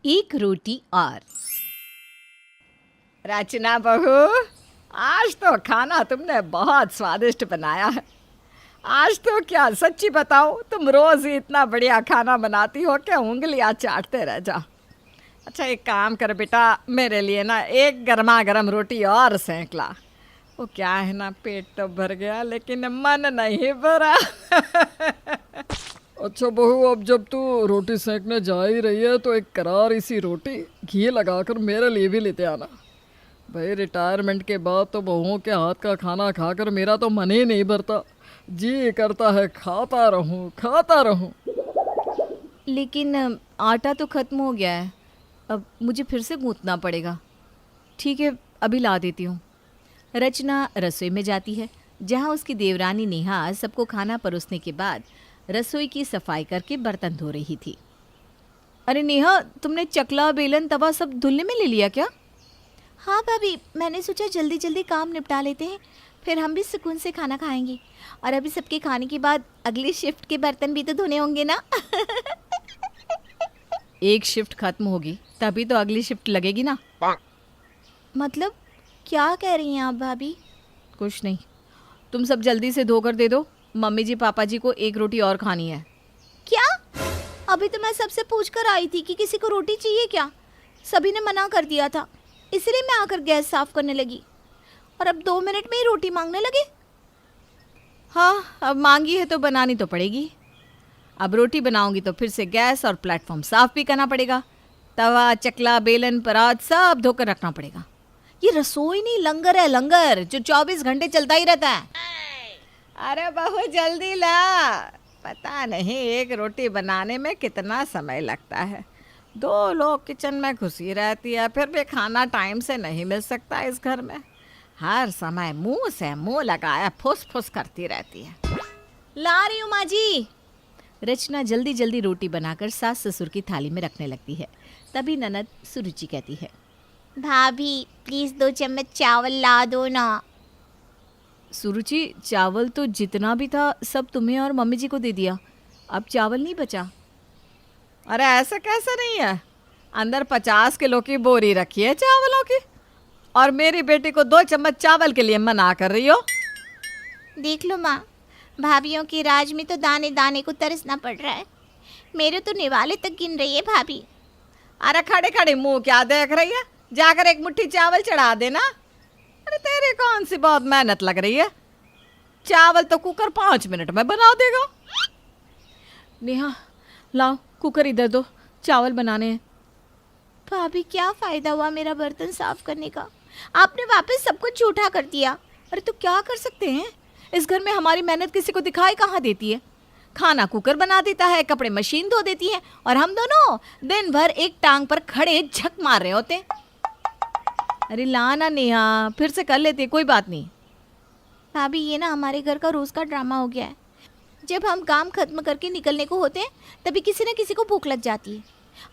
एक रोटी और। रचना बहू, आज तो खाना तुमने बहुत स्वादिष्ट बनाया है। आज तो क्या सच्ची बताओ, तुम रोज ही इतना बढ़िया खाना बनाती हो कि उंगलियां चाटते रह जाओ। अच्छा एक काम कर बेटा, मेरे लिए ना एक गर्मा गर्म रोटी और सेंक ला। वो क्या है ना, पेट तो भर गया लेकिन मन नहीं भरा। अच्छा बहू, अब जब तू रोटी सेकने जा ही रही है तो एक करारी सी रोटी घी लगाकर मेरे लिए भी लेते आना। भाई रिटायरमेंट के बाद तो बहुओं के हाथ का खाना खाकर मेरा तो मन ही नहीं भरता। जी करता है खाता रहूं खाता रहूं। लेकिन आटा तो खत्म हो गया है, अब मुझे फिर से गूंथना पड़ेगा। ठीक है, अभी ला देती हूँ। रचना रसोई में जाती है, जहाँ उसकी देवरानी नेहा सबको खाना परोसने के बाद रसोई की सफाई करके बर्तन धो रही थी। अरे नेहा, तुमने चकला बेलन तवा सब धुलने में ले लिया क्या? हाँ भाभी, मैंने सोचा जल्दी जल्दी काम निपटा लेते हैं, फिर हम भी सुकून से खाना खाएंगे। और अभी सबके खाने के बाद अगली शिफ्ट के बर्तन भी तो धोने होंगे ना। एक शिफ्ट खत्म होगी तभी तो अगली शिफ्ट लगेगी ना। मतलब क्या कह रही हैं आप भाभी? कुछ नहीं, तुम सब जल्दी से धोकर दे दो, मम्मी जी पापा जी को एक रोटी और खानी है। क्या? अभी तो मैं सबसे पूछ कर आई थी कि किसी को रोटी चाहिए क्या। सभी ने मना कर दिया था, इसलिए मैं आकर गैस साफ करने लगी, और अब 2 मिनट में ही रोटी मांगने लगे। हाँ, अब मांगी है तो बनानी तो पड़ेगी। अब रोटी बनाऊंगी तो फिर से गैस और प्लेटफॉर्म साफ भी करना पड़ेगा। तवा चकला बेलन परात सब धोकर रखना पड़ेगा। ये रसोई नहीं, लंगर है, लंगर जो 24 घंटे चलता ही रहता है। अरे बहू जल्दी ला, पता नहीं एक रोटी बनाने में कितना समय लगता है। 2 लोग किचन में घुसी रहती है, फिर भी खाना टाइम से नहीं मिल सकता इस घर में। हर समय मुंह से मुंह लगाया फुस फुस करती रहती है। ला रही हूँ माँ जी। रचना जल्दी जल्दी रोटी बनाकर सास ससुर की थाली में रखने लगती है। तभी ननद सुरुचि कहती है, भाभी प्लीज 2 चम्मच चावल ला दो ना। सुरुचि, चावल तो जितना भी था सब तुम्हें और मम्मी जी को दे दिया, अब चावल नहीं बचा। अरे ऐसा कैसे नहीं है, अंदर 50 किलो की बोरी रखी है चावलों की, और मेरी बेटी को 2 चम्मच चावल के लिए मना कर रही हो। देख लो माँ, भाभीयों के राज में तो दाने दाने को तरसना पड़ रहा है। मेरे तो निवाले तक गिन रही है भाभी। अरे खड़े खड़े मुंह क्या देख रही है, जाकर एक मुट्ठी चावल चढ़ा देना। अरे तेरी कौन सी बहुत मेहनत लग रही है, चावल तो कुकर 5 मिनट में बना देगा। नेहा लाओ कुकर इधर दो, चावल बनाने हैं। भाभी क्या फ़ायदा हुआ मेरा बर्तन साफ करने का, आपने वापस सब कुछ झूठा कर दिया। अरे तो क्या कर सकते हैं, इस घर में हमारी मेहनत किसी को दिखाई कहाँ देती है। खाना कुकर बना देता है, कपड़े मशीन धो देती है, और हम दोनों दिन भर एक टांग पर खड़े झक मार रहे होते। अरे ला ना नेहा, फिर से कर लेते, कोई बात नहीं। भाभी ये ना हमारे घर का रोज़ का ड्रामा हो गया है। जब हम काम खत्म करके निकलने को होते हैं तभी किसी न किसी को भूख लग जाती है।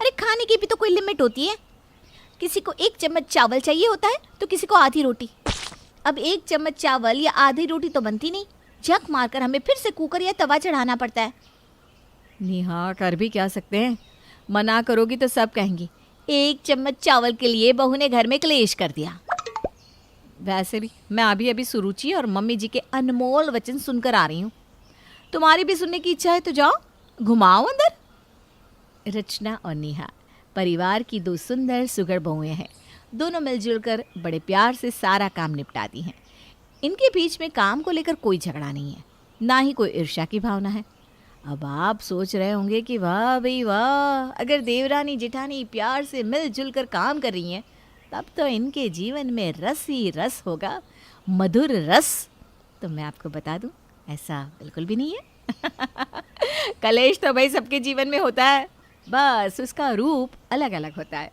अरे खाने की भी तो कोई लिमिट होती है। किसी को 1 चम्मच चावल चाहिए होता है तो किसी को आधी रोटी। अब 1 चम्मच चावल या आधी रोटी तो बनती नहीं, झक मारकर हमें फिर से कुकर या तवा चढ़ाना पड़ता है। नेहा कर भी क्या सकते हैं, मना करोगी तो सब कहेंगी 1 चम्मच चावल के लिए बहू ने घर में क्लेश कर दिया। वैसे भी मैं अभी सुरुचि और मम्मी जी के अनमोल वचन सुनकर आ रही हूँ। तुम्हारी भी सुनने की इच्छा है तो जाओ, घुमाओ अंदर। रचना और नेहा परिवार की 2 सुंदर सुघड़ बहुएं हैं। दोनों मिलजुल कर बड़े प्यार से सारा काम निपटाती हैं। इनके बीच में काम को लेकर कोई झगड़ा नहीं है, ना ही कोई ईर्ष्या की भावना है। अब आप सोच रहे होंगे कि वाह भाई वाह, अगर देवरानी जेठानी प्यार से मिलजुल कर काम कर रही हैं तब तो इनके जीवन में रस ही रस होगा, मधुर रस। तो मैं आपको बता दूं, ऐसा बिल्कुल भी नहीं है। कलेश तो भाई सबके जीवन में होता है, बस उसका रूप अलग अलग होता है।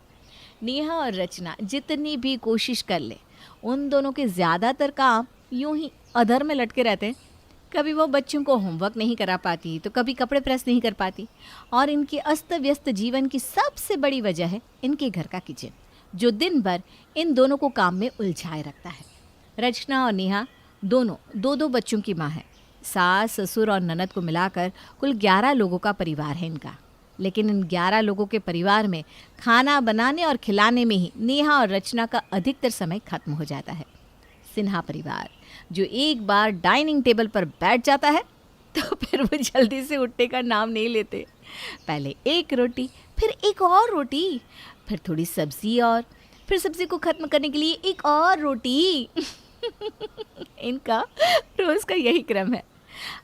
नेहा और रचना जितनी भी कोशिश कर ले, उन दोनों के ज़्यादातर काम यूं ही अधर में लटके रहते हैं। कभी वो बच्चों को होमवर्क नहीं करा पाती, तो कभी कपड़े प्रेस नहीं कर पाती। और इनके अस्त व्यस्त जीवन की सबसे बड़ी वजह है इनके घर का किचन, जो दिन भर इन दोनों को काम में उलझाए रखता है। रचना और नेहा दोनों 2-2 बच्चों की माँ है। सास ससुर और ननद को मिलाकर कुल 11 लोगों का परिवार है इनका। लेकिन इन 11 लोगों के परिवार में खाना बनाने और खिलाने में ही नेहा और रचना का अधिकतर समय खत्म हो जाता है। सिन्हा परिवार जो एक बार डाइनिंग टेबल पर बैठ जाता है तो फिर वो जल्दी से उठने का नाम नहीं लेते। पहले एक रोटी, फिर एक और रोटी, फिर थोड़ी सब्जी और फिर सब्जी को ख़त्म करने के लिए एक और रोटी। इनका रोज़ का यही क्रम है।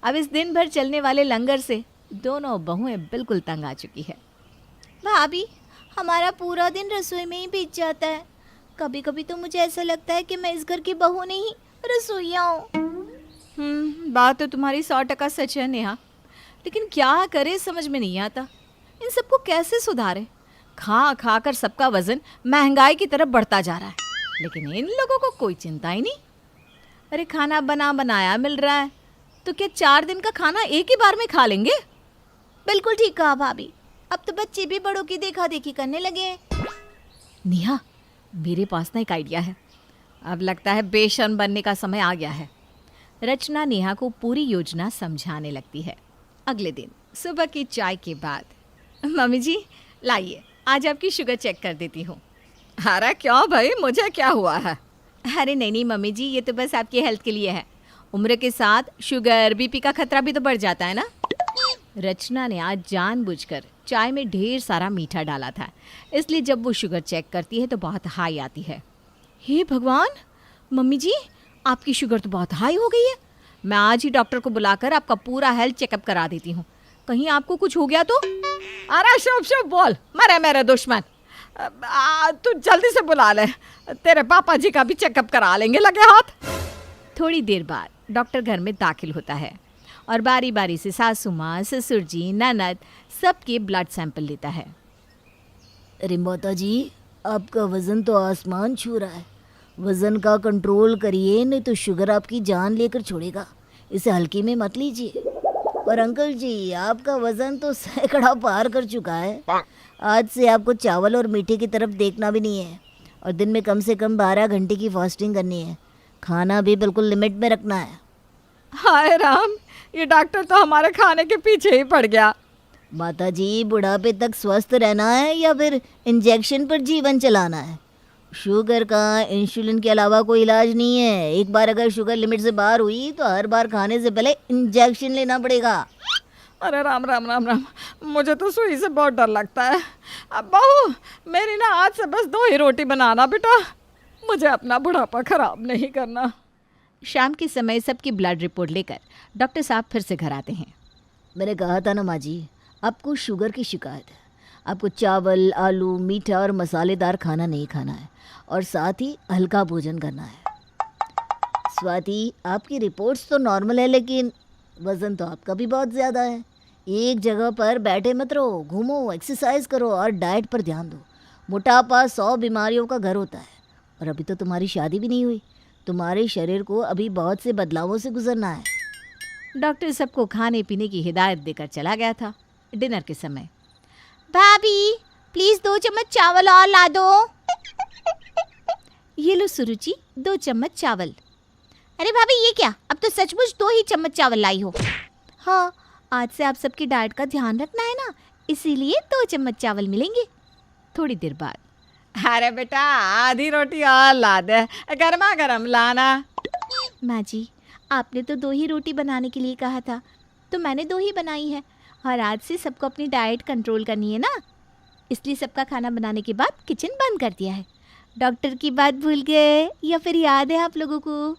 अब इस दिन भर चलने वाले लंगर से दोनों बहुएं बिल्कुल तंग आ चुकी है। भाभी, हमारा पूरा दिन रसोई में ही बीत जाता है। कभी कभी तो मुझे ऐसा लगता है कि मैं इस घर की बहू नहीं रसोइया हूँ। बात तो तुम्हारी 100% सच है नेहा, लेकिन क्या करे समझ में नहीं आता। इन सबको कैसे सुधारे? खा खा कर सबका वजन महंगाई की तरफ बढ़ता जा रहा है, लेकिन इन लोगों को कोई चिंता ही नहीं। अरे खाना बना बनाया मिल रहा है तो क्या 4 दिन का खाना एक ही बार में खा लेंगे? बिल्कुल ठीक कहा भाभी। अब तो बच्चे भी बड़ों की देखा देखी करने लगे हैं। नेहा, मेरे पास ना एक आइडिया है। अब लगता है बेशर्म बनने का समय आ गया है। रचना नेहा को पूरी योजना समझाने लगती है। अगले दिन सुबह की चाय के बाद, मम्मी जी लाइए, आज आपकी शुगर चेक कर देती हूँ। अरे क्यों भाई, मुझे क्या हुआ है? अरे नहीं मम्मी जी, ये तो बस आपकी हेल्थ के लिए है। उम्र के साथ शुगर बीपी का खतरा भी तो बढ़ जाता है ना। रचना ने आज जानबूझकर चाय में ढेर सारा मीठा डाला था, इसलिए जब वो शुगर चेक करती है तो बहुत हाई आती है। हे भगवान, मम्मी जी आपकी शुगर तो बहुत हाई हो गई है। मैं आज ही डॉक्टर को बुलाकर आपका पूरा हेल्थ चेकअप करा देती हूँ। कहीं आपको कुछ हो गया तो? अरे शुभ शुभ बोल, मरे मेरे दुश्मन। तू जल्दी से बुला ले, तेरे पापा जी का भी चेकअप करा लेंगे लगे हाथ। थोड़ी देर बाद डॉक्टर घर में दाखिल होता है और बारी बारी से सासू माँ, ससुर जी, ननद सबके ब्लड सैंपल लेता है। अरे माता जी, आपका वज़न तो आसमान छू रहा है। वज़न का कंट्रोल करिए, नहीं तो शुगर आपकी जान लेकर छोड़ेगा। इसे हल्के में मत लीजिए। और अंकल जी, आपका वज़न तो सैकड़ा पार कर चुका है। आज से आपको चावल और मीठे की तरफ देखना भी नहीं है और दिन में कम से कम 12 घंटे की फास्टिंग करनी है। खाना भी बिल्कुल लिमिट में रखना है। हाय राम, ये डॉक्टर तो हमारे खाने के पीछे ही पड़ गया। माता जी, बुढ़ापे तक स्वस्थ रहना है या फिर इंजेक्शन पर जीवन चलाना है? शुगर का इंसुलिन के अलावा कोई इलाज नहीं है। एक बार अगर शुगर लिमिट से बाहर हुई तो हर बार खाने से पहले इंजेक्शन लेना पड़ेगा। अरे राम राम राम राम, मुझे तो सुई से बहुत डर लगता है। अब बहू, मेरी ना आज से बस 2 ही रोटी बनाना बेटा, मुझे अपना बुढ़ापा खराब नहीं करना। शाम के समय सबकी ब्लड रिपोर्ट लेकर डॉक्टर साहब फिर से घर आते हैं। मैंने कहा था ना माँ जी, आपको शुगर की शिकायत है। आपको चावल, आलू, मीठा और मसालेदार खाना नहीं खाना है और साथ ही हल्का भोजन करना है। स्वाति, आपकी रिपोर्ट्स तो नॉर्मल है, लेकिन वज़न तो आपका भी बहुत ज़्यादा है। एक जगह पर बैठे मत रहो, घूमो, एक्सरसाइज करो और डाइट पर ध्यान दो। मोटापा 100 बीमारियों का घर होता है। और अभी तो तुम्हारी शादी भी नहीं हुई। तुम्हारे शरीर को अभी बहुत से बदलावों से गुजरना है। डॉक्टर सबको खाने पीने की हिदायत देकर चला गया था। डिनर के समय, भाभी प्लीज 2 चम्मच चावल और ला दो। ये लो सुरुचि, 2 चम्मच चावल। अरे भाभी, ये क्या? अब तो सचमुच 2 ही चम्मच चावल लाई हो। हाँ, आज से आप सबकी डाइट का ध्यान रखना है ना, इसीलिए 2 चम्मच चावल मिलेंगे। थोड़ी देर बाद, अरे बेटा, आधी रोटी और ला दे, गर्मा गर्म लाना। माँ जी, आपने तो 2 ही रोटी बनाने के लिए कहा था, तो मैंने 2 ही बनाई है। और आज से सबको अपनी डाइट कंट्रोल करनी है ना, इसलिए सबका खाना बनाने के बाद किचन बंद कर दिया है। डॉक्टर की बात भूल गए या फिर याद है आप लोगों को?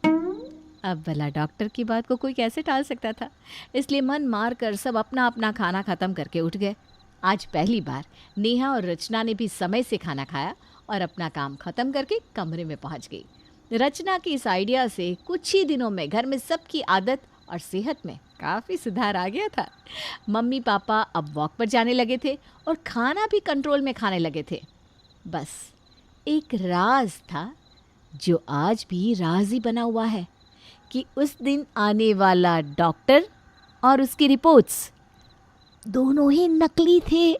अब भला डॉक्टर की बात को कोई कैसे टाल सकता था, इसलिए मन मार कर सब अपना अपना खाना ख़त्म करके उठ गए। आज पहली बार नेहा और रचना ने भी समय से खाना खाया और अपना काम ख़त्म करके कमरे में पहुंच गई। रचना की इस आइडिया से कुछ ही दिनों में घर में सबकी आदत और सेहत में काफ़ी सुधार आ गया था। मम्मी पापा अब वॉक पर जाने लगे थे और खाना भी कंट्रोल में खाने लगे थे। बस एक राज था जो आज भी राज ही बना हुआ है कि उस दिन आने वाला डॉक्टर और उसकी रिपोर्ट्स दोनों ही नकली थे।